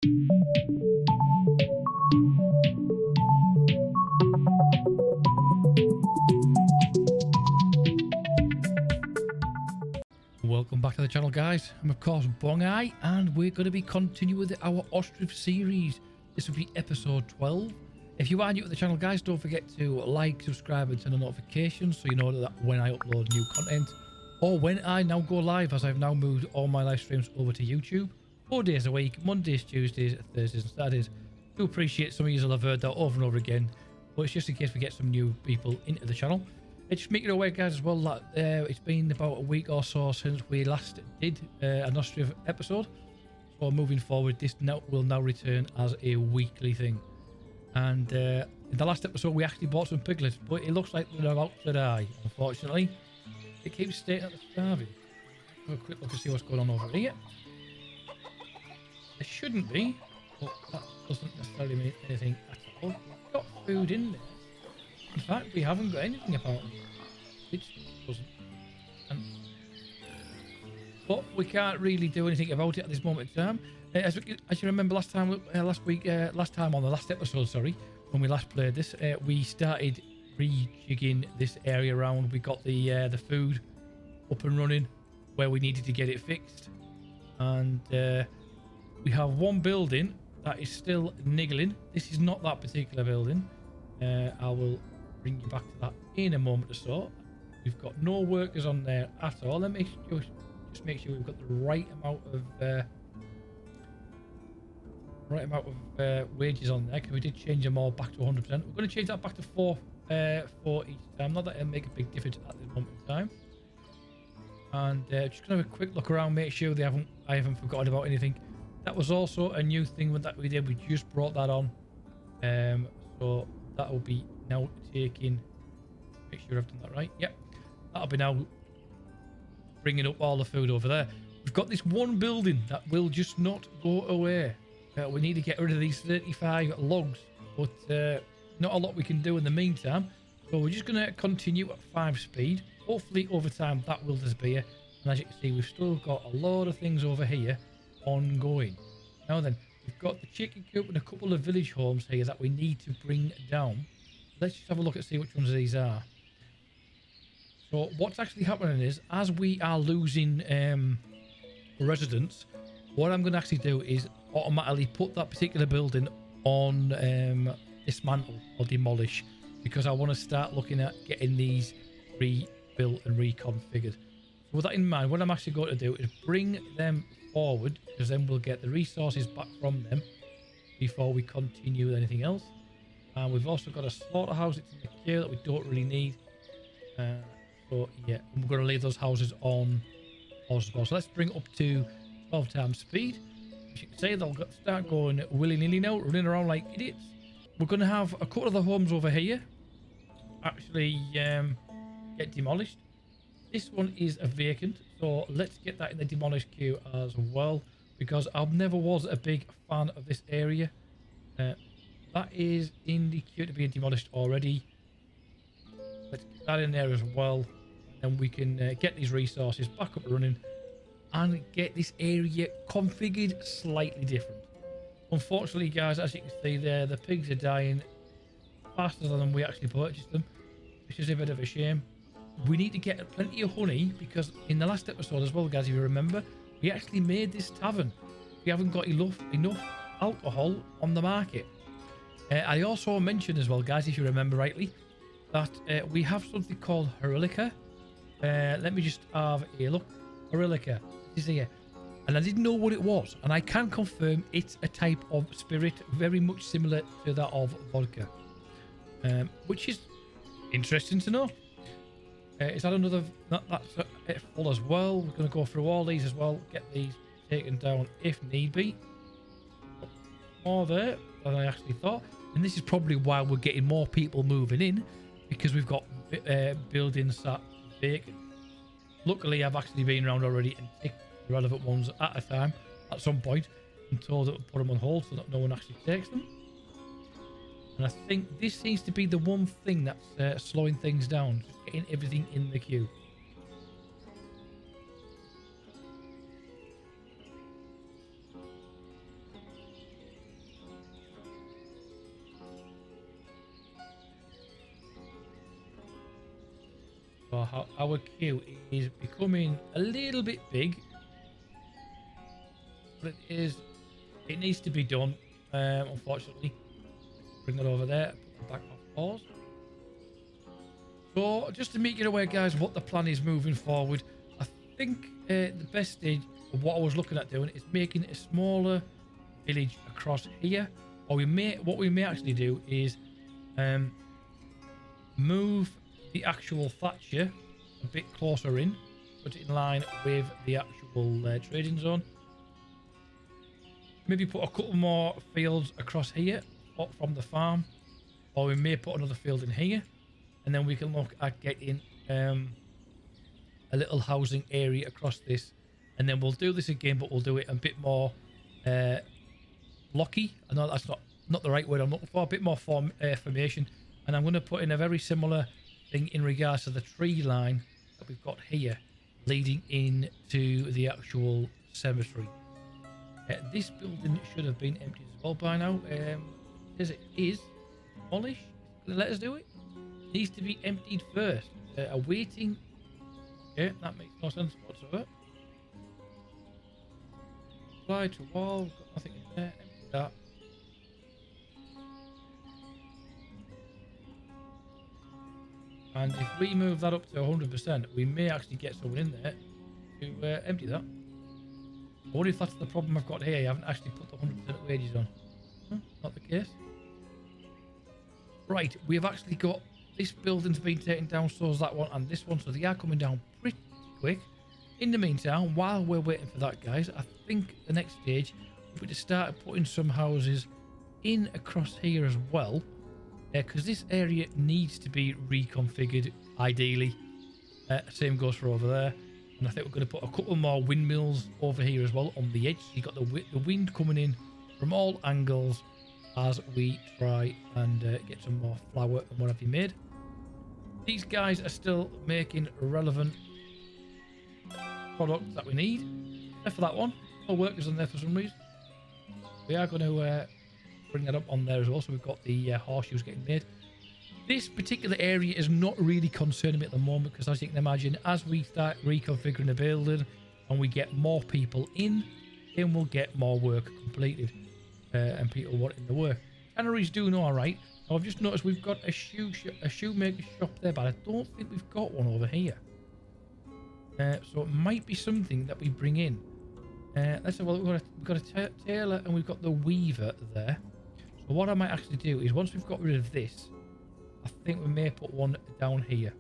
Welcome back to the channel, guys. I'm of course Bongai, and we're going to be continuing with our Ostriv series. This will be episode 12. If you are new to the channel, guys, don't forget to like, subscribe and turn on notifications so you know that when I upload new content or when I now go live, as I've now moved all my live streams over to YouTube 4 days a week, Mondays, Tuesdays, Thursdays and Saturdays. Do appreciate some of you will have heard that over and over again, but it's just in case we get some new people into the channel. Just make it aware, guys, as well that it's been about a week or so since we last did an Ostriv episode. So moving forward, this will now return as a weekly thing. And in the last episode, we actually bought some piglets, but it looks like they're about to die, unfortunately. It keeps stating that they're starving. Have a quick look and see what's going on over here. There shouldn't be, but that doesn't necessarily mean anything at all. We've got food in there. In fact, we haven't got anything about them. It doesn't. But we can't really do anything about it at this moment in time. As you remember last time on the last episode, sorry, when we last played this, we started rejigging this area around. We got the food up and running where we needed to get it fixed. And we have one building that is still niggling. This is not that particular building. I will bring you back to that in a moment or so. We've got no workers on there at all. Let me just make sure we've got the right amount of wages on there, because we did change them all back to 100%. We're going to change that back to 4 each time. Not that it'll make a big difference at this moment in time. And just going to have a quick look around, make sure I haven't forgotten about anything. That was also a new thing that we did. We just brought that on. So that will be now taking, make sure I've done that right. Yep, that'll be now bringing up all the food over there. We've got this one building that will just not go away. We need to get rid of these 35 logs, but not a lot we can do in the meantime. So we're just going to continue at 5 speed. Hopefully over time that will disappear. And as you can see, we've still got a lot of things over here ongoing. Now then, we've got the chicken coop and a couple of village homes here that we need to bring down. Let's just have a look and see which ones these are. So what's actually happening is, as we are losing residents, what I'm going to actually do is automatically put that particular building on dismantle or demolish, because I want to start looking at getting these rebuilt and reconfigured. So with that in mind, what I'm actually going to do is bring them forward, because then we'll get the resources back from them before we continue with anything else. And we've also got a slaughterhouse. It's in the queue that we don't really need. So yeah, we're going to leave those houses on as well. So let's bring it up to 12 times speed. As you can see, they'll start going willy-nilly now, running around like idiots. We're going to have a couple of the homes over here actually get demolished. This one is a vacant, so let's get that in the demolished queue as well, because I never was a big fan of this area. That is in the queue to be demolished already. Let's get that in there as well, and we can get these resources back up and running and get this area configured slightly different. Unfortunately, guys, as you can see there, the pigs are dying faster than we actually purchased them, which is a bit of a shame. We need to get plenty of honey, because in the last episode as well, guys, if you remember, we actually made this tavern. We haven't got enough alcohol on the market. I also mentioned as well, guys, if you remember rightly, that we have something called Herilica. Let me just have a look. Herilica. This is here. And I didn't know what it was. And I can confirm it's a type of spirit very much similar to that of vodka. Which is interesting to know. Is that another... That's full as well. We're going to go through all these as well. Get these taken down if need be. More there than I actually thought. And this is probably why we're getting more people moving in, because we've got buildings that vacant. Luckily, I've actually been around already and ticked the relevant ones at a time at some point and told them to put them on hold so that no one actually takes them. And I think this seems to be the one thing that's slowing things down, just getting everything in the queue. So our queue is becoming a little bit big, but it needs to be done. Unfortunately, bring it over there, put the back off pause. So just to make you aware, guys, what the plan is moving forward, I think the best stage of what I was looking at doing is making a smaller village across here, or what we may actually do is move the actual thatcher a bit closer in, put it in line with the actual trading zone. Maybe put a couple more fields across here from the farm, or we may put another field in here, and then we can look at getting a little housing area across this, and then we'll do this again, but we'll do it a bit more blocky. I know that's not the right word I'm looking for. A bit more formation, and I'm going to put in a very similar thing in regards to the tree line that we've got here leading into the actual cemetery. This building should have been emptied as well by now. As it is demolished, let us do it. Needs to be emptied first. Awaiting. Okay, that makes no sense whatsoever. Apply to wall. Got nothing in there. Empty that. And if we move that up to 100%, we may actually get someone in there to empty that. I wonder if that's the problem I've got here. I haven't actually put the 100% wages on. Not the case. Right, we've actually got this building's been taken down, so is that one and this one, so they are coming down pretty quick. In the meantime, while we're waiting for that, guys, I think the next stage will be to start putting some houses in across here as well, because this area needs to be reconfigured, ideally. Same goes for over there. And I think we're going to put a couple more windmills over here as well on the edge. So you've got the wind coming in from all angles as we try and get some more flour and what have you made. These guys are still making relevant products that we need. Except for that one. No workers on there for some reason. We are going to bring that up on there as well. So we've got the horseshoes getting made. This particular area is not really concerning me at the moment, because as you can imagine, as we start reconfiguring the building and we get more people in, then we'll get more work completed and people wanting to work. Cannery's doing all right. Now, I've just noticed we've got a shoemaker shop there, but I don't think we've got one over here. So it might be something that we bring in. Let's have a look. We've got a tailor and we've got the weaver there. So what I might actually do is, once we've got rid of this, I think we may put one down here.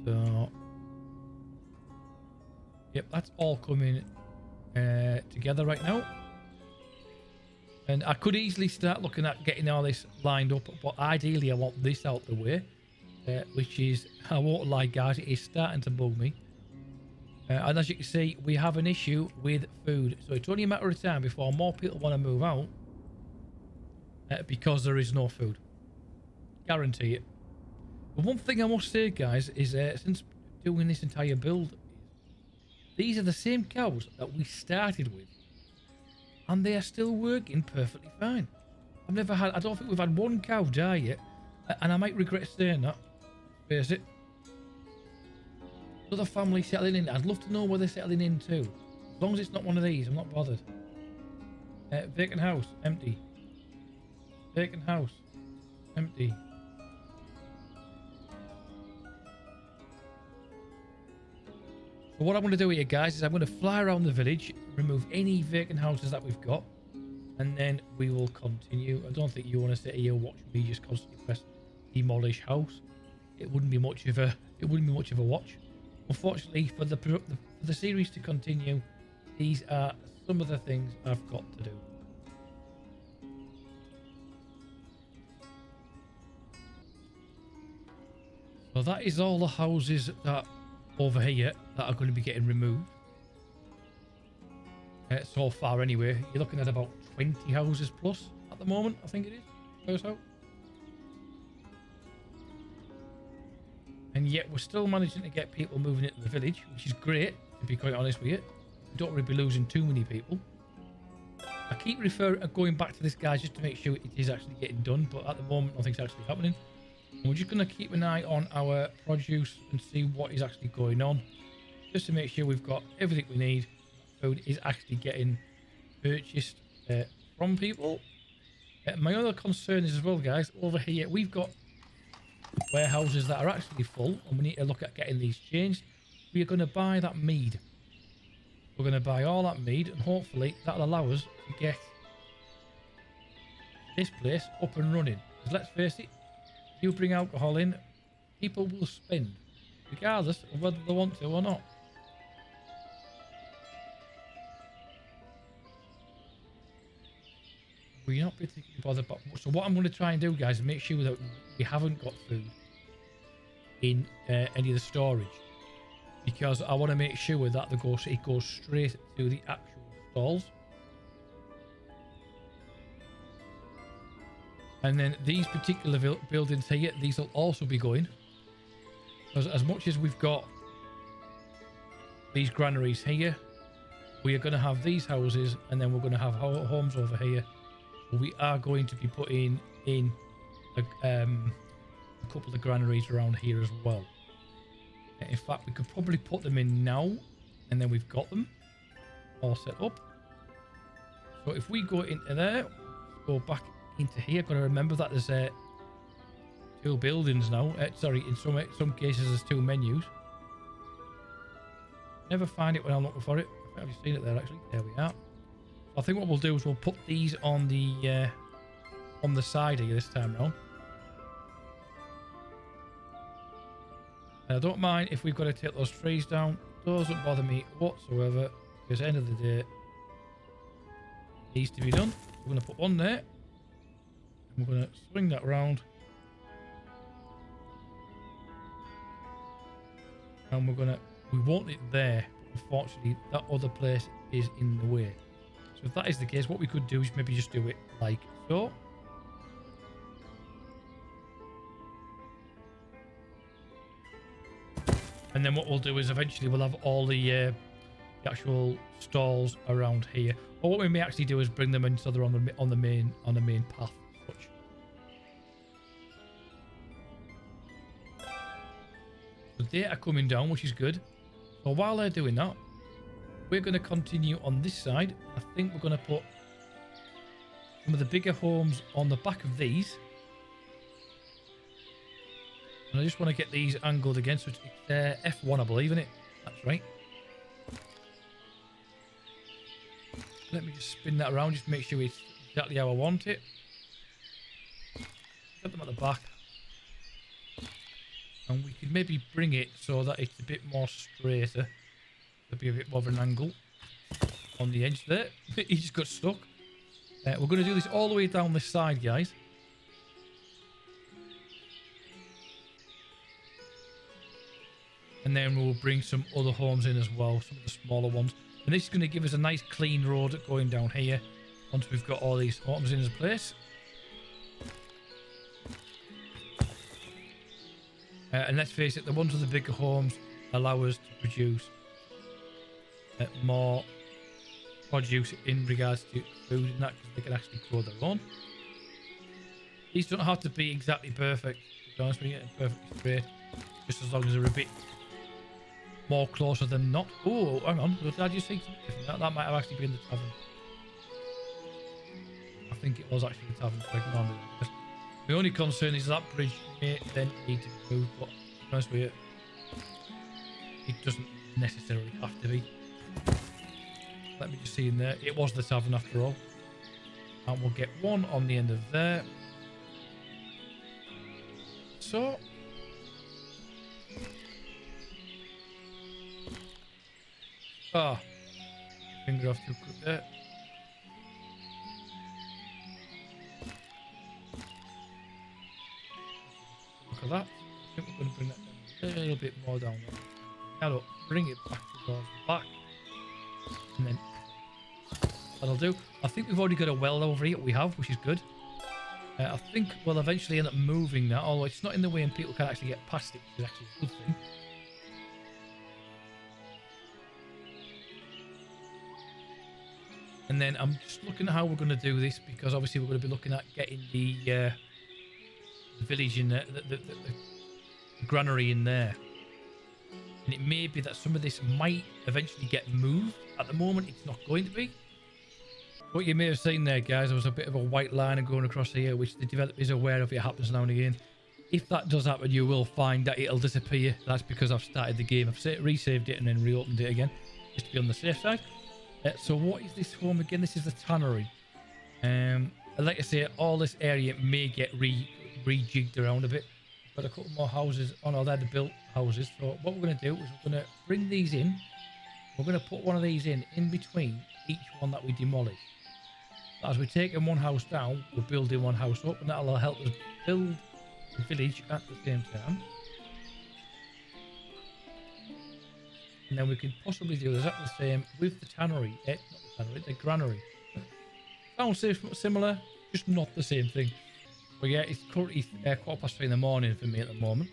So, yep, that's all coming together right now. And I could easily start looking at getting all this lined up, but ideally I want this out the way, which is, I won't lie guys, it is starting to bug me. And as you can see, we have an issue with food. So it's only a matter of time before more people want to move out. Because there is no food. Guarantee it. But one thing I must say, guys, is since doing this entire build, these are the same cows that we started with. And they are still working perfectly fine. I don't think we've had one cow die yet. And I might regret saying that. Face it. Another family settling in. I'd love to know where they're settling in to. As long as it's not one of these, I'm not bothered. Vacant house, empty. Vacant house, empty. So what I'm going to do here, guys, is I'm going to fly around the village, remove any vacant houses that we've got, and then we will continue. I don't think you want to sit here watching me just constantly press demolish house. It wouldn't be much of a watch. Unfortunately, for the series to continue, these are some of the things I've got to do. So that is all the houses that over here that are going to be getting removed. So far anyway, you're looking at about 20 houses plus at the moment, I think it is. Goes out. And yet we're still managing to get people moving into the village, which is great, to be quite honest with you. We don't really be losing too many people. I keep going back to this, guys, just to make sure it is actually getting done, but at the moment nothing's actually happening. And we're just going to keep an eye on our produce and see what is actually going on, just to make sure we've got everything we need. Food is actually getting purchased from people. My other concern is as well, guys, over here we've got warehouses that are actually full, and we need to look at getting these changed. We are going to buy that mead. We're going to buy all that mead, and hopefully that'll allow us to get this place up and running. Because let's face it, if you bring alcohol in, people will spend, regardless of whether they want to or not. We're not particularly bothered about. So what I'm going to try and do, guys, is make sure that we haven't got food in any of the storage, because I want to make sure that it goes straight to the actual stalls. And then these particular buildings here, these will also be going, because as much as we've got these granaries here, we are going to have these houses, and then we're going to have homes over here. We are going to be putting in a couple of granaries around here as well. In fact, we could probably put them in now, and then we've got them all set up. So if we go into there, go back into here, got to remember that there's 2 buildings now. Sorry, in some cases there's 2 menus. Never find it when I'm looking for it. I've just seen it there actually. There we are. I think what we'll do is we'll put these on the side here this time round. And I don't mind if we've got to take those trees down. Doesn't bother me whatsoever, because at the end of the day, it needs to be done. We're going to put one there. And we're going to swing that round. And we want it there. Unfortunately, that other place is in the way. So if that is the case, what we could do is maybe just do it like so. And then what we'll do is eventually we'll have all the actual stalls around here. Or what we may actually do is bring them in so they're on the main path. Such. So they are coming down, which is good. So while they're doing that, we're going to continue on this side. I think we're going to put some of the bigger homes on the back of these. And I just want to get these angled again. So it's F1, I believe, isn't it? That's right. Let me just spin that around just to make sure it's exactly how I want it. Get them at the back. And we can maybe bring it so that it's a bit more straighter. There'll be a bit more of an angle on the edge there. He just got stuck. We're going to do this all the way down this side, guys. And then we'll bring some other homes in as well, some of the smaller ones. And this is going to give us a nice clean road going down here once we've got all these homes in place. And let's face it, the ones with the bigger homes allow us to produce more produce in regards to food and that, because they can actually grow their own. These don't have to be exactly perfect, to be honest with you, perfectly straight, just as long as they're a bit more closer than not. Oh, hang on, did I just see something different? That might have actually been the tavern. I think it was actually the tavern. The only concern is that bridge may then need to be moved, but to be honest with you, it doesn't necessarily have to be. Let me just see in there. It was the tavern after all. And we'll get one on the end of there. So. Ah. Finger off too quick there. Look at that. I think we're going to bring that down a little bit more down there. Now look, bring it back towards the back. And then that'll do. I think we've already got a well over here. We have, which is good. I think we'll eventually end up moving that, although it's not in the way and people can actually get past it, which is actually a good thing. And then I'm just looking at how we're going to do this, because obviously we're going to be looking at getting the village in there, the granary in there. And it may be that some of this might eventually get moved. At the moment, it's not going to be. What you may have seen there, guys, there was a bit of a white line going across here, which the developer is aware of. It happens now and again. If that does happen, you will find that it'll disappear. That's because I've started the game. I've resaved it and then reopened it again, just to be on the safe side. So what is this home again? This is the tannery. Like I say, all this area may get rejigged around a bit. Got a couple more houses. Oh no, they're the built houses. So what we're going to do is we're going to bring these in. We're going to put one of these in between each one that we demolish. As we're taking one house down, we're building one house up, and that'll help us build the village at the same time. And then we can possibly do exactly the same with the tannery. Not the tannery, the granary. Sounds similar, just not the same thing. But yeah, it's currently 3:15 in the morning for me at the moment.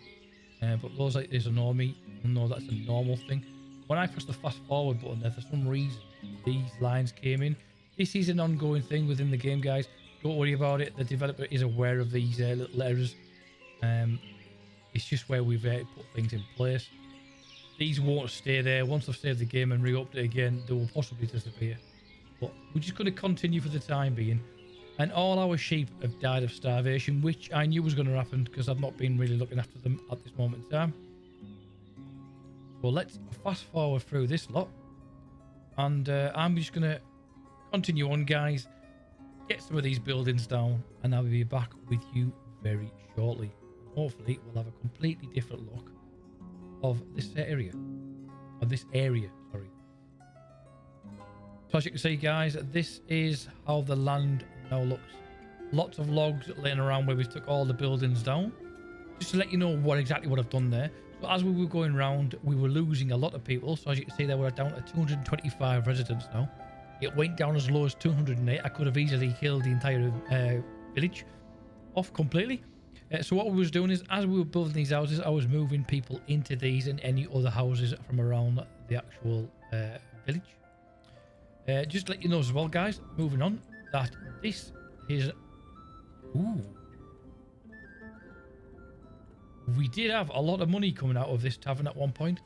But those like this annoy me. I know that's a normal thing. When I press the fast forward button there, for some reason, these lines came in. This is an ongoing thing within the game, guys. Don't worry about it. The developer is aware of these little errors. It's just where we've put things in place. These won't stay there. Once I've saved the game and re-upped it again, they will possibly disappear. But we're just going to continue for the time being. And all our sheep have died of starvation, which I knew was going to happen because I've not been really looking after them at this moment in time. So let's fast forward through this lot. And I'm just going to continue on, guys. Get some of these buildings down. And I'll be back with you very shortly. Hopefully, we'll have a completely different look of this area. Of this area, sorry. So as you can see, guys, this is how the land now looks. Lots of logs laying around where we took all the buildings down. Just to let you know exactly what I've done there. So as we were going around, we were losing a lot of people. So as you can see there, we're down to 225 residents now. It went down as low as 208. I could have easily killed the entire village off completely. So what we was doing is, as we were building these houses, I was moving people into these and any other houses from around the actual village. Just to let you know as well, guys, moving on, that this is... Ooh. We did have a lot of money coming out of this tavern at one point.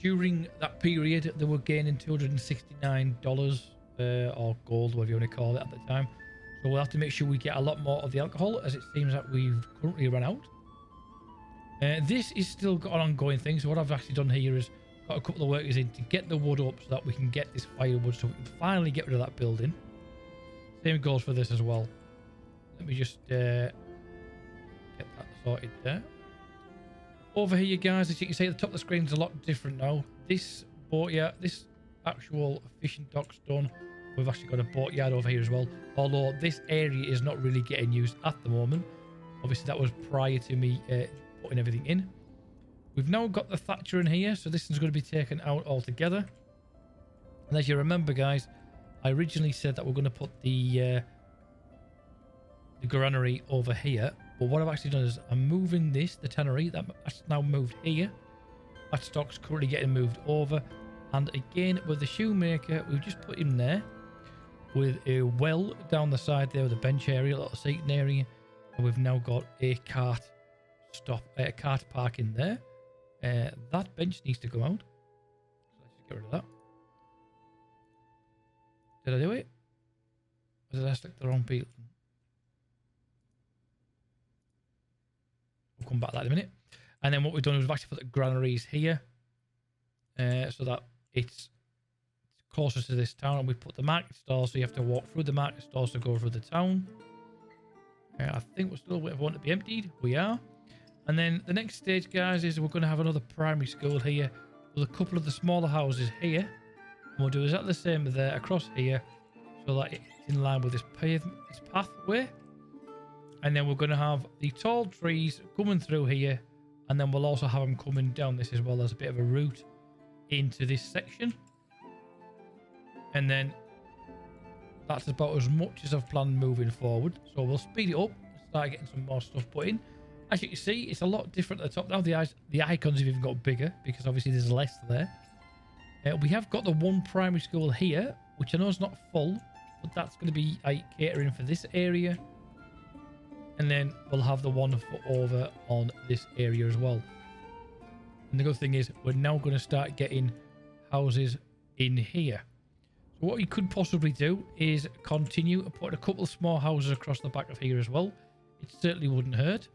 During that period, they were gaining $269 or gold, whatever you want to call it at the time. So we'll have to make sure we get a lot more of the alcohol, as it seems that we've currently run out. This is still got an ongoing thing. So what I've actually done here is got a couple of workers in to get the wood up so that we can get this firewood so we can finally get rid of that building. Same goes for this as well. Let me just get that sorted there. Over here, guys, as you can see at the top of the screen is a lot different now. This boatyard, this actual fishing dock's done. We've actually got a boatyard over here as well. Although this area is not really getting used at the moment. Obviously, that was prior to me putting everything in. We've now got the thatcher in here, so this one's going to be taken out altogether. And as you remember, guys, I originally said that we're going to put the granary over here. But what I've actually done is I'm moving this, the tannery, that's now moved here. That stock's currently getting moved over. And again, with the shoemaker, we've just put him there with a well down the side there with a bench area, a little seating area. And we've now got a cart park in there. That bench needs to go out. So let's just get rid of that. Did I do it? Or did I select the wrong people? We'll come back to that in a minute. And then what we've done is we've actually put the granaries here. So that it's closer to this town. And we put the market stall, so you have to walk through the market stalls to go through the town. I think we're still waiting for one to be emptied. We are. And then the next stage, guys, is we're going to have another primary school here with a couple of the smaller houses here. And we'll do exactly the same there across here so that it's in line with this pathway. And then we're going to have the tall trees coming through here. And then we'll also have them coming down this as well as a bit of a route into this section. And then that's about as much as I've planned moving forward. So we'll speed it up, start getting some more stuff put in. As you can see, it's a lot different at the top now. The icons have even got bigger because obviously there's less there. We have got the one primary school here, which I know is not full, but that's going to be catering for this area. and then we'll have the one for over on this area as well. And the good thing is we're now going to start getting houses in here. So what we could possibly do is continue to put a couple of small houses across the back of here as well. It certainly wouldn't hurt.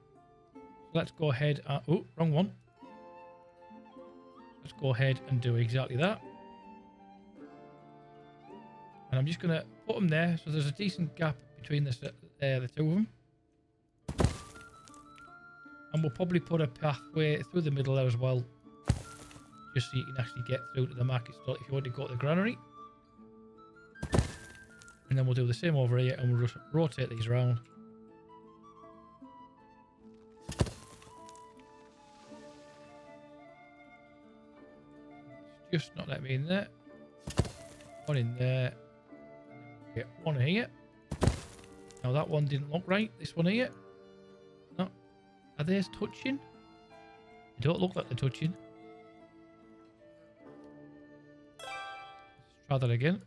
So let's go ahead and... oh, wrong one. Let's go ahead and do exactly that. And I'm just going to put them there so there's a decent gap between the two of them. And we'll probably put a pathway through the middle there as well, just so you can actually get through to the market stall if you want to go to the granary. And then we'll do the same over here, and we'll just rotate these around. It's just not letting me in there. One in there. Get one here. Now that one didn't look right. This one here. No. Are they touching? They don't look like they're touching. Let's try that again.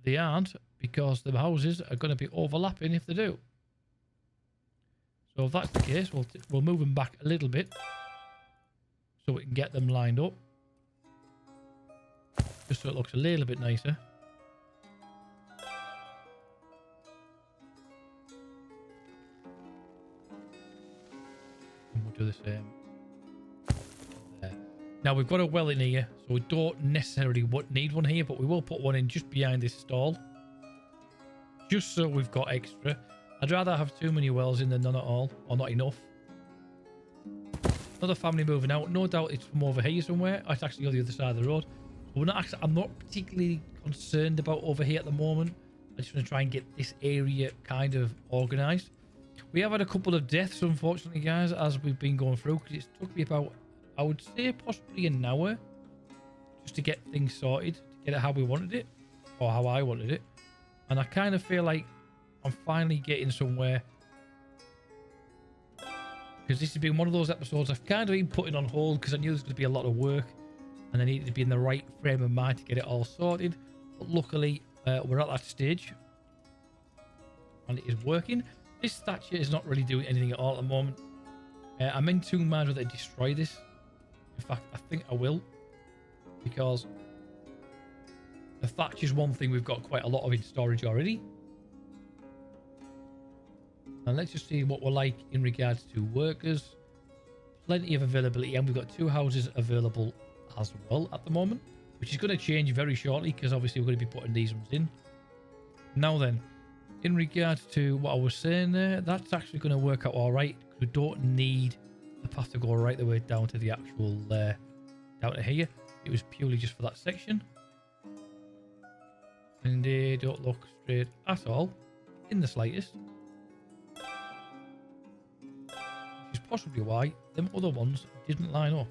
They aren't, because the houses are going to be overlapping if they do. So if that's the case, we'll move them back a little bit so we can get them lined up. Just so it looks a little bit nicer. And we'll do the same there. Now we've got a well in here, so we don't necessarily need one here, but we will put one in just behind this stall. Just so we've got extra. I'd rather have too many wells in than none at all, or not enough. Another family moving out. No doubt it's from over here somewhere. It's actually on the other side of the road. But we're not actually, I'm not particularly concerned about over here at the moment. I just want to try and get this area kind of organised. We have had a couple of deaths, unfortunately, guys, as we've been going through, because it took me about, I would say, possibly an hour just to get things sorted, to get it how we wanted it, or how I wanted it. And I kind of feel like I'm finally getting somewhere, because this has been one of those episodes I've kind of been putting on hold because I knew there was going to be a lot of work and I needed to be in the right frame of mind to get it all sorted. But luckily, we're at that stage and it is working. This thatcher is not really doing anything at all at the moment. I'm in two minds whether to destroy this. In fact, I think I will, because the thatch is one thing we've got quite a lot of in storage already. And let's just see what we're like in regards to workers. Plenty of availability, and we've got two houses available as well at the moment, which is going to change very shortly because obviously we're going to be putting these ones in. Now then, in regards to what I was saying there, that's actually going to work out all right. We don't need the path to go right the way down to the actual, down to here. It was purely just for that section. And they don't look straight at all, in the slightest. Which is possibly why them other ones didn't line up.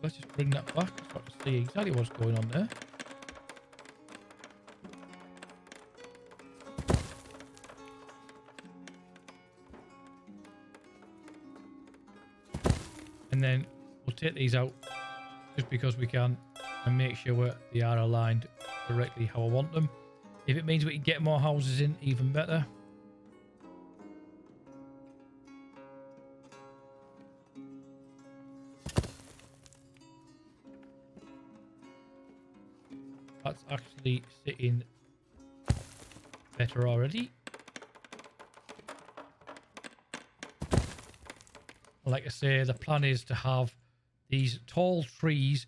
Let's just bring that back so I can see exactly what's going on there. And then we'll take these out just because we can and make sure they are aligned correctly how I want them. If it means we can get more houses in, even better. That's actually sitting better already. Like I say, the plan is to have these tall trees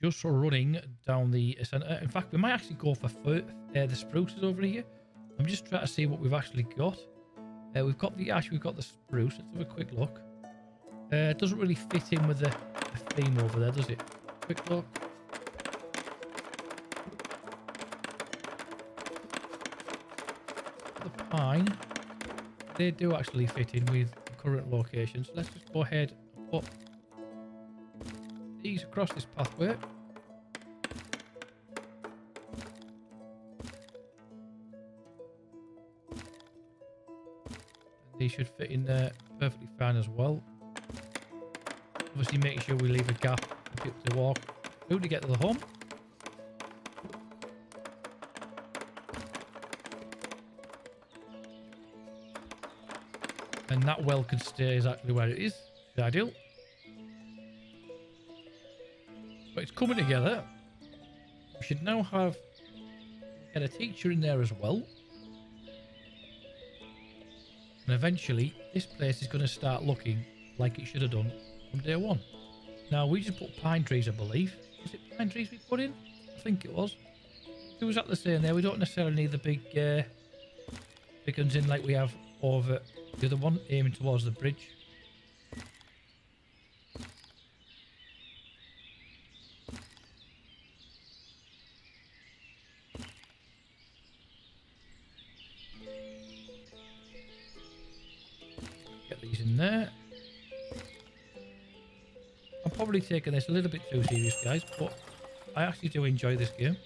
just running down the centre. In fact, we might actually go for the spruces over here. I'm just trying to see what we've actually got. We've got the ash, we've got the spruce. Let's have a quick look. It doesn't really fit in with the theme over there, does it? Quick look. The pine, they do actually fit in with the current location. So let's just go ahead and put these across this pathway. And these should fit in there perfectly fine as well. Obviously making sure we leave a gap People to walk through to get to the home. And that well can stay exactly where it is. It's ideal. But it's coming together. We should now get a teacher in there as well. And eventually, this place is going to start looking like it should have done from day one. Now, we just put pine trees, I believe. Was it pine trees we put in? I think it was. It was exactly the same there. We don't necessarily need the big ones in like we have over the other one, aiming towards the bridge. Get these in there. I'm probably taking this a little bit too serious, guys, but I actually do enjoy this game.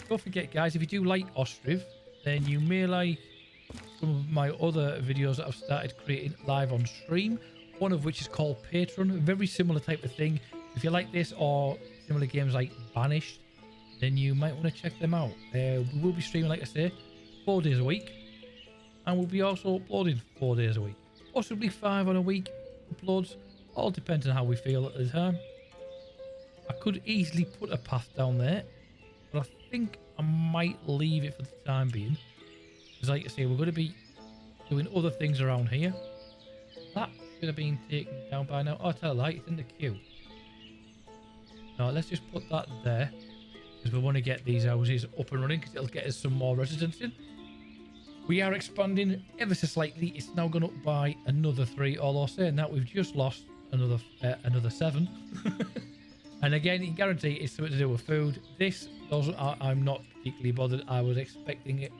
Don't forget, guys, if you do like Ostriv, then you may like some of my other videos that I've started creating live on stream, one of which is called Patron. A very similar type of thing. If you like this or similar games like Banished, then you might want to check them out. We will be streaming, like I say, 4 days a week, and we'll be also uploading 4 days a week, possibly 5 on a week uploads. All depends on how we feel at the time. I could easily put a path down there, but I think I might leave it for the time being. Because like I say, we're going to be doing other things around here. That should have been taken down by now. Oh, tell a lie, it's in the queue. Now, let's just put that there. Because we want to get these houses up and running, because it'll get us some more residents in. We are expanding ever so slightly. It's now gone up by another 3. Although saying that, we've just lost another 7. And again, you can guarantee it's something to do with food. This doesn't. I'm not particularly bothered. I was expecting it.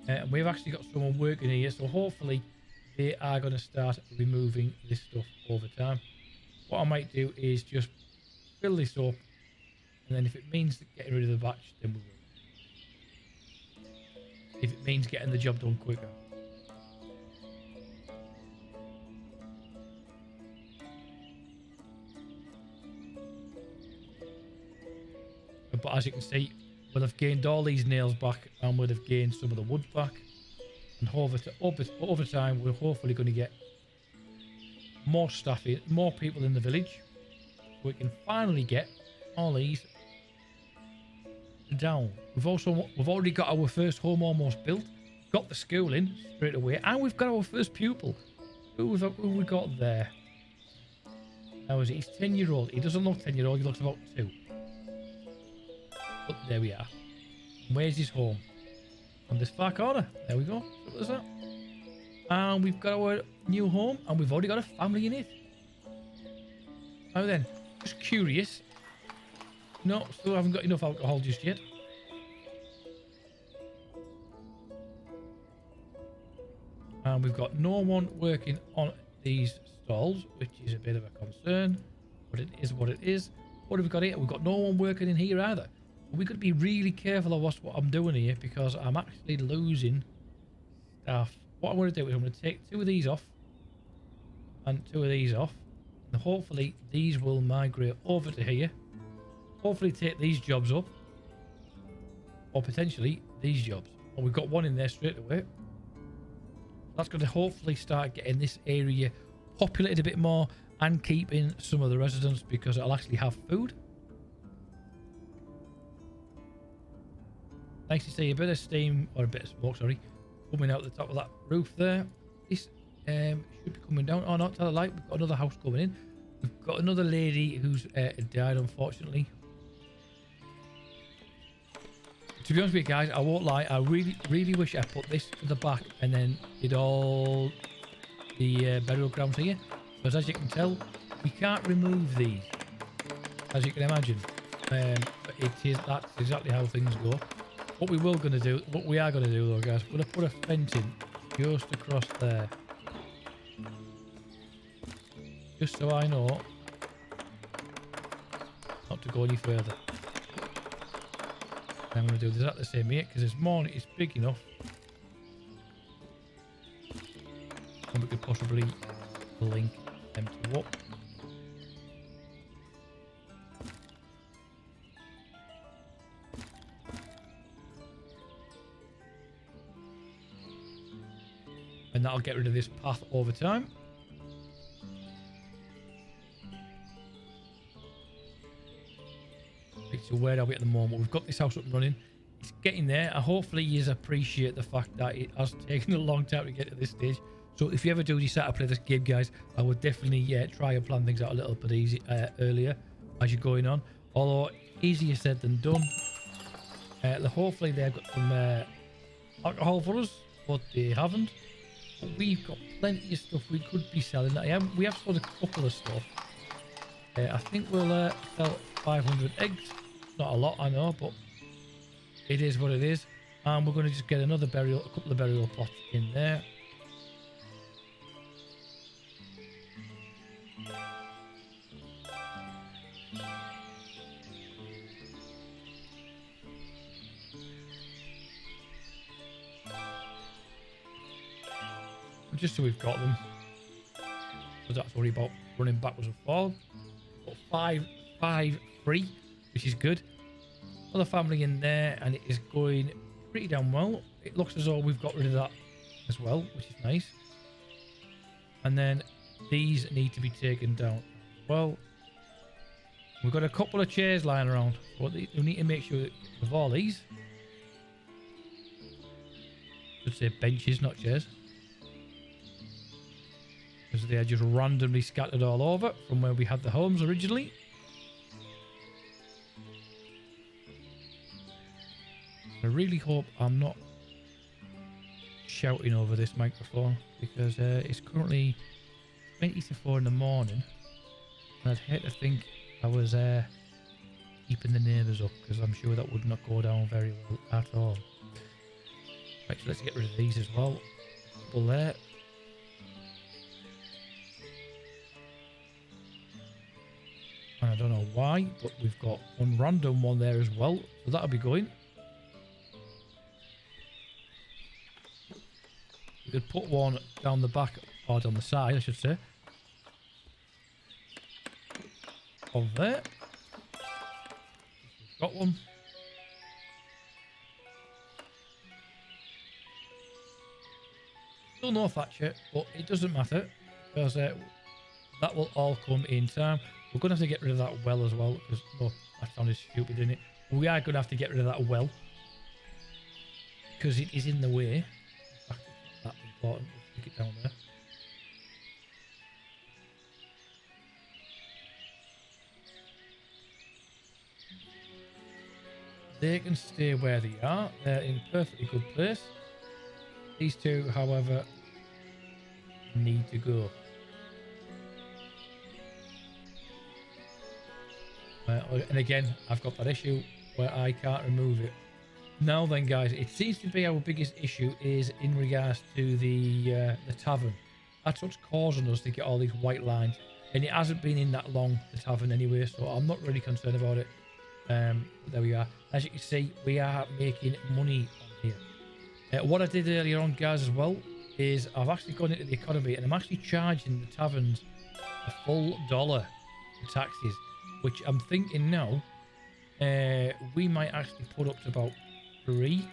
And we've actually got someone working here, so hopefully they are going to start removing this stuff over time. What I might do is just fill this up, and then if it means getting rid of the batch, then we will. If it means getting the job done quicker. But as you can see, we'll have gained all these nails back, and we'll have gained some of the wood back. And over time, we're hopefully going to get more staff in, more people in the village. We can finally get all these down. We've already got our first home almost built. Got the school in straight away, and we've got our first pupil. Who we got there? How is it? He's 10-year-old. He doesn't look 10-year-old. He looks about 2. But there we are. Where's his home? On this far corner. There we go. So there's that. And we've got our new home, and we've already got a family in it. Now then, just curious. No, still haven't got enough alcohol just yet. And we've got no one working on these stalls, which is a bit of a concern. But it is what it is. What have we got here? We've got no one working in here either. We've got to be really careful of what I'm doing here, because I'm actually losing staff. What I'm going to do is I'm going to take 2 of these off and 2 of these off, and hopefully these will migrate over to here. Hopefully take these jobs up, or potentially these jobs. And we've got one in there straight away. That's going to hopefully start getting this area populated a bit more and keeping some of the residents, because it'll actually have food. Nice to see a bit of steam, or a bit of smoke, sorry, coming out the top of that roof there. This should be coming down. Oh, not tell a light. We've got another house coming in. We've got another lady who's died, unfortunately. To be honest with you guys, I won't lie. I really wish I put this to the back and then did all the burial grounds here. Because as you can tell, we can't remove these, as you can imagine. That's exactly how things go. What we are going to do though, guys, we're going to put a fence in just across there. Just so I know not to go any further. I'm going to do exactly the same here, because this morning it's big enough. And we could possibly link them to up. that'll get rid of this path over time. Right, so where are we at the moment? We've got this house up and running. It's getting there. Hopefully you appreciate the fact that it has taken a long time to get to this stage. So if you ever do decide to play this game, guys, I would definitely try and plan things out a little bit earlier as you're going on. Although easier said than done. Hopefully they've got some alcohol for us, but they haven't. But we've got plenty of stuff we could be selling. We have sold a couple of stuff. I think we'll sell 500 eggs. Not a lot, I know, but it is what it is. And we're going to just get a couple of burial plots in there. Just so we've got them. So that's worry about running backwards and forwards. Got 5-3, which is good. Another family in there, and it is going pretty damn well. It looks as though we've got rid of that as well, which is nice. And then these need to be taken down as well. We've got a couple of chairs lying around, but we need to make sure that with all these, I should say benches, not chairs, because they are just randomly scattered all over from where we had the homes originally. I really hope I'm not shouting over this microphone, because it's currently 20 to 4 in the morning, and I'd hate to think I was keeping the neighbours up, because I'm sure that would not go down very well at all. Right, so let's get rid of these as well. Couple there. And I don't know why, but we've got one random one there as well, so that'll be going. We could put one down the back, or down the side, I should say, of there. We've got one. Still no thatcher, but it doesn't matter, because that will all come in time. We're going to have to get rid of that well as well, because, oh, that sounded stupid, didn't it? We are going to have to get rid of that well, because it is in the way. In fact, it's not that important. We'll stick it down there. They can stay where they are. They're in perfectly good place. These two, however, need to go. And again, I've got that issue where I can't remove it. Now then, guys, it seems to be our biggest issue is in regards to the tavern. That's what's causing us to get all these white lines. And it hasn't been in that long, the tavern anyway, so I'm not really concerned about it. But there we are. As you can see, we are making money on here. What I did earlier on, guys, as well, is I've actually gone into the economy and I'm actually charging the taverns a full $1 for taxes, which I'm thinking now we might actually put up to about 3,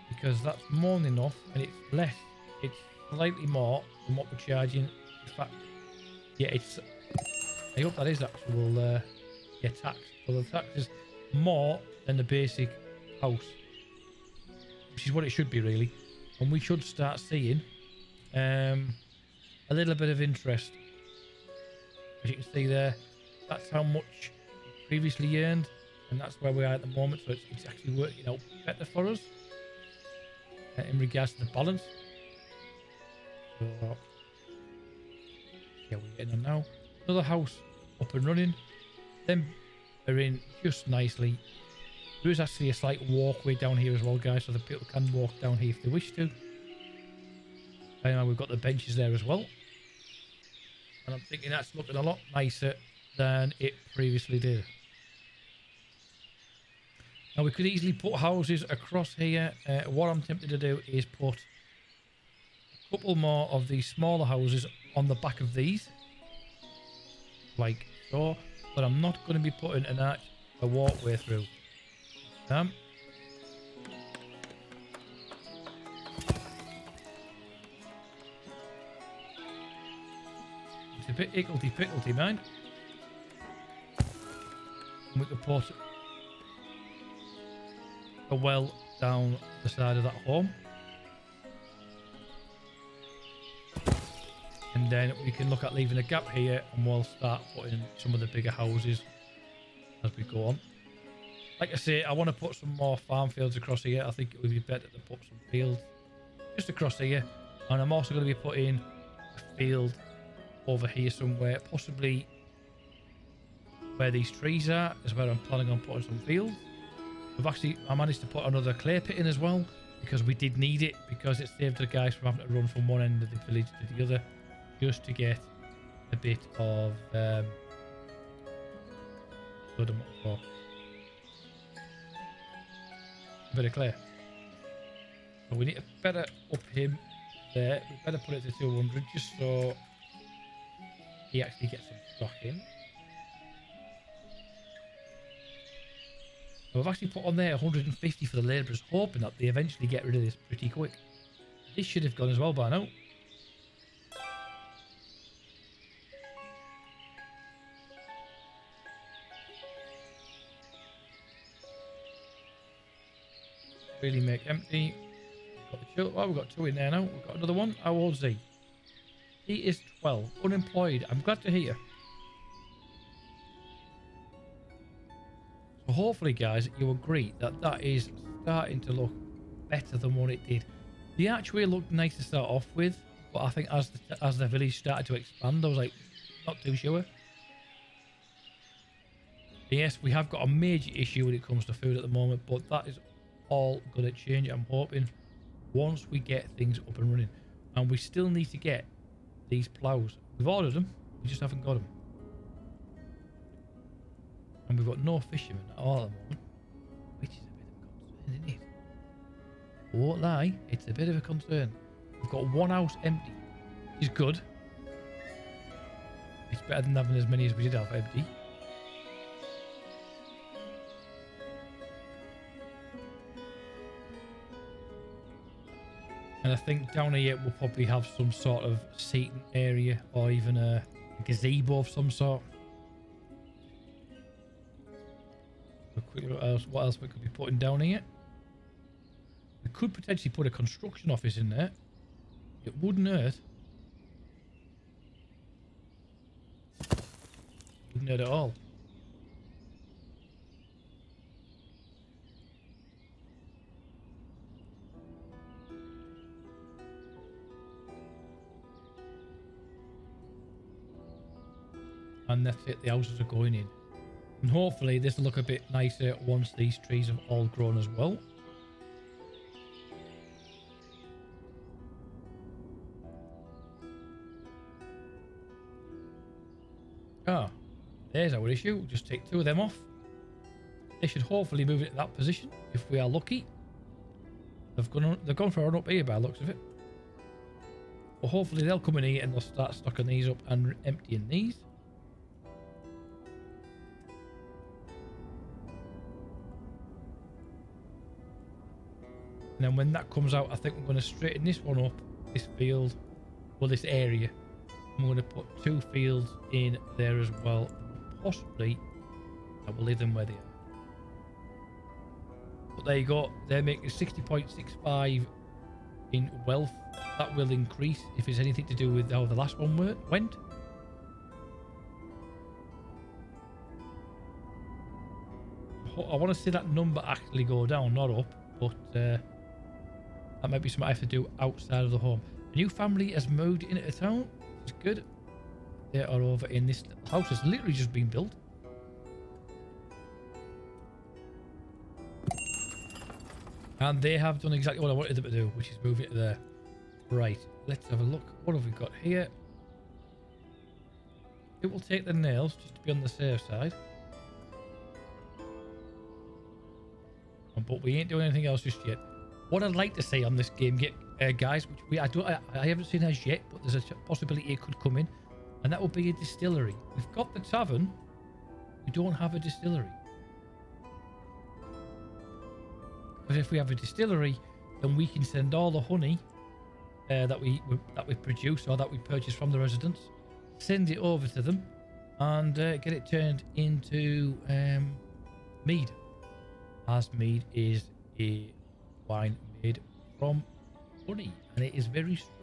because that's more than enough, and it's less. It's slightly more than what we're charging. In fact, yeah, it's. I hope that is actual tax. So the tax is more than the basic house, which is what it should be really, and we should start seeing a little bit of interest. As you can see there, that's how much we previously earned, and that's where we are at the moment. So it's actually working out better for us in regards to the balance. So yeah, we're getting on now. Another house up and running. Them are in just nicely. There is actually a slight walkway down here as well, guys, so the people can walk down here if they wish to. And we've got the benches there as well, and I'm thinking that's looking a lot nicer than it previously did. Now we could easily put houses across here. What I'm tempted to do is put a couple more of these smaller houses on the back of these, like so, but I'm not going to be putting a walkway through. It's a bit hickledy-pickledy, mind. And we could put a well down the side of that home. And then we can look at leaving a gap here, and we'll start putting some of the bigger houses as we go on. Like I say, I want to put some more farm fields across here. I think it would be better to put some fields just across here. And I'm also going to be putting a field over here somewhere, possibly where these trees are, is where I'm planning on putting some fields. I managed to put another clay pit in as well, because we did need it, because it saved the guys from having to run from one end of the village to the other, just to get a bit of a bit of clay. So we need to better up him there. We better put it to 200 just so he actually gets some stock in. We've actually put on there 150 for the labourers, hoping that they eventually get rid of this pretty quick. This should have gone as well by now. Really make empty. We've got 2 in there now. We've got another one. How old's he? He is 12. Unemployed. I'm glad to hear. So hopefully, guys, you agree that that is starting to look better than what it did. The archway looked nice to start off with, but I think as the village started to expand, I was like, not too sure. Yes, we have got a major issue when it comes to food at the moment, but that is all going to change, I'm hoping, once we get things up and running. And we still need to get these plows. We've ordered them, we just haven't got them. And we've got no fishermen at all at the moment, which is a bit of a concern, isn't it? I won't lie, it's a bit of a concern. We've got one house empty, which is good. It's better than having as many as we did have empty. And I think down here we'll probably have some sort of seating area, or even a gazebo of some sort. A quick look at what else we could be putting down here. We could potentially put a construction office in there. It wouldn't hurt. Wouldn't hurt at all. And that's it, the houses are going in. And hopefully this will look a bit nicer once these trees have all grown as well. Ah, there's our issue. We'll just take 2 of them off. They should hopefully move it to that position if we are lucky. They've gone for an up here by the looks of it. But hopefully they'll come in here and they'll start stocking these up and emptying these. And then when that comes out, I think we're going to straighten this one up, this field, well, this area. I'm going to put 2 fields in there as well. Possibly, I will leave them where they are. But there you go. They're making 60.65 in wealth. That will increase if it's anything to do with how the last one went. I want to see that number actually go down, not up, but that might be something I have to do outside of the home. A new family has moved into the town. It's good. They are over in this little house. It's literally just been built. And they have done exactly what I wanted them to do, which is move it there. Right, let's have a look. What have we got here? It will take the nails just to be on the safe side. But we ain't doing anything else just yet. What I'd like to see on this game, guys, which I haven't seen as yet, but there's a possibility it could come in, and that would be a distillery. We've got the tavern, we don't have a distillery. Because if we have a distillery, then we can send all the honey that we produce or that we purchase from the residents, send it over to them and get it turned into mead, as mead is a wine made from honey, and it is very strong,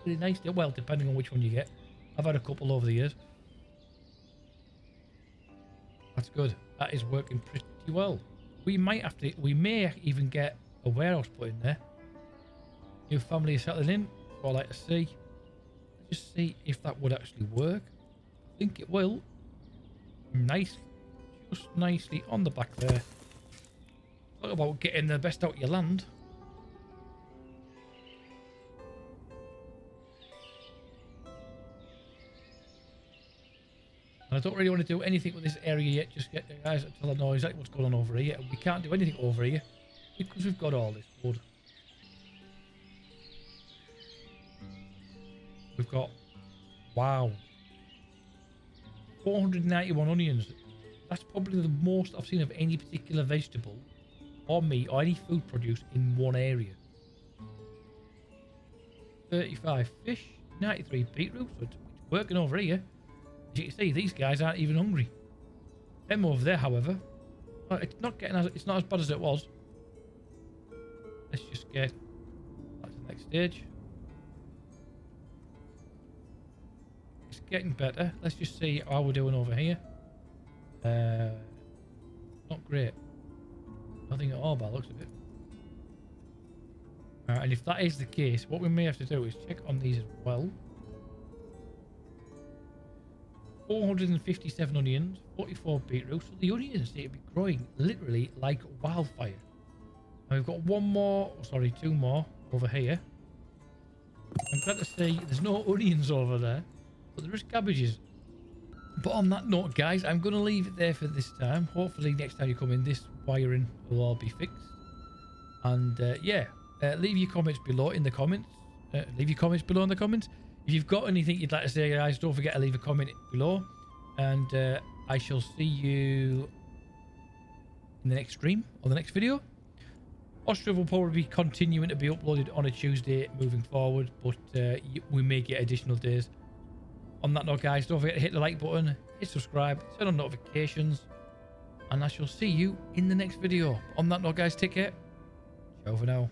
really nice. Well, depending on which one you get. I've had a couple over the years. That's good. That is working pretty well. We may even get a warehouse put in there. New family is settling in, so I like to see. Just see if that would actually work. I think it will. Nice. Just nicely on the back there. Talk about getting the best out of your land. And I don't really want to do anything with this area yet, just get the guys until I know exactly what's going on over here. We can't do anything over here because we've got all this wood. We've got, wow, 491 onions. That's probably the most I've seen of any particular vegetable or meat or any food produce in one area. 35 fish, 93 beetroot, so it's working over here. As you can see, these guys aren't even hungry. Them over there, however, it's not as bad as it was. Let's just get back to the next stage. It's getting better. Let's just see how we're doing over here. Not great. Nothing at all by the looks of it. And if that is the case, what we may have to do is check on these as well. 457 onions, 44 beetroot. So the onions seem to be growing literally like wildfire. And we've got two more over here. I'm glad to see there's no onions over there, but there is cabbages. But on that note, guys, I'm going to leave it there for this time. Hopefully next time you come in, this wiring will all be fixed. And yeah, leave your comments below in the comments. If you've got anything you'd like to say, guys, don't forget to leave a comment below. And I shall see you in the next stream or the next video. Ostriv will probably be continuing to be uploaded on a Tuesday moving forward, but we may get additional days. On that note, guys, don't forget to hit the like button, hit subscribe, turn on notifications, and I shall see you in the next video. On that note, guys, take care. Ciao for now.